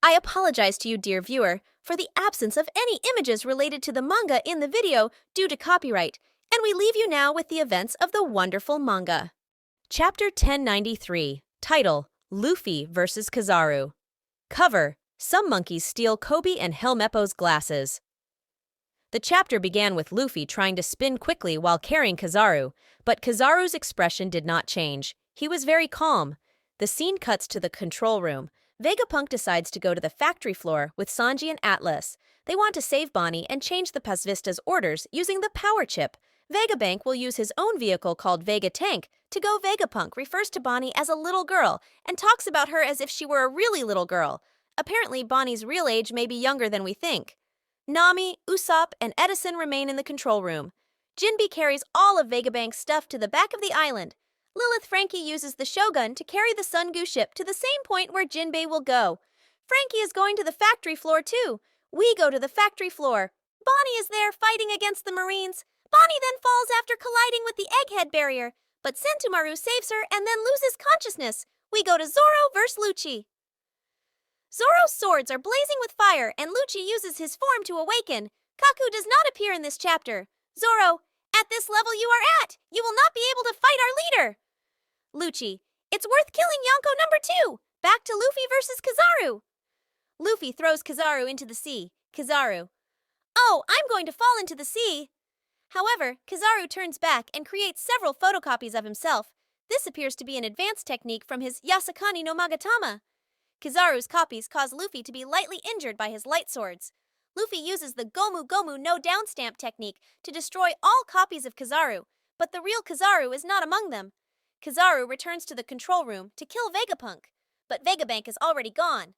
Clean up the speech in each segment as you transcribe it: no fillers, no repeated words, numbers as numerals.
I apologize to you, dear viewer, for the absence of any images related to the manga in the video due to copyright, and we leave you now with the events of the wonderful manga. Chapter 1093, title, Luffy vs. Kizaru. Cover, some monkeys steal Kobe and Helmeppo's glasses. The chapter began with Luffy trying to spin quickly while carrying Kizaru, but Kizaru's expression did not change. He was very calm. The scene cuts to the control room. Vegapunk decides to go to the factory floor with Sanji and Atlas. They want to save Bonnie and change the Pacifista's orders using the power chip. Vegapunk will use his own vehicle called Vega Tank to go. Vegapunk refers to Bonnie as a little girl and talks about her as if she were a really little girl. Apparently, Bonnie's real age may be younger than we think. Nami, Usopp, and Edison remain in the control room. Jinbe carries all of Vegapunk's stuff to the back of the island. Lilith Frankie uses the Shogun to carry the Sun Goo ship to the same point where Jinbei will go. Frankie is going to the factory floor too. We go to the factory floor. Bonnie is there fighting against the Marines. Bonnie then falls after colliding with the egghead barrier, but Sentomaru saves her and then loses consciousness. We go to Zoro vs. Lucci. Zoro's swords are blazing with fire and Lucci uses his form to awaken. Kaku does not appear in this chapter. Zoro, at this level you are at, you will not be able to fight our leader. Lucci, it's worth killing Yonko number 2. Back to Luffy versus Kizaru. Luffy throws Kizaru into the sea. Kizaru, oh, I'm going to fall into the sea. However, Kizaru turns back and creates several photocopies of himself. This appears to be an advanced technique from his Yasakani no Magatama. Kizaru's copies cause Luffy to be lightly injured by his light swords. Luffy uses the Gomu Gomu no downstamp technique to destroy all copies of Kizaru, but the real Kizaru is not among them. Kizaru returns to the control room to kill Vegapunk, but Vegapunk is already gone.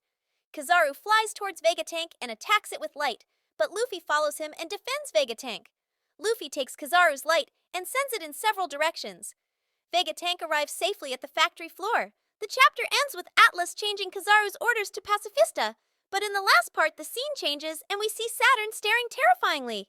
Kizaru flies towards Vegatank and attacks it with light, but Luffy follows him and defends Vegatank. Luffy takes Kizaru's light and sends it in several directions. Vegatank arrives safely at the factory floor. The chapter ends with Atlas changing Kizaru's orders to Pacifista, but in the last part the scene changes and we see Saturn staring terrifyingly.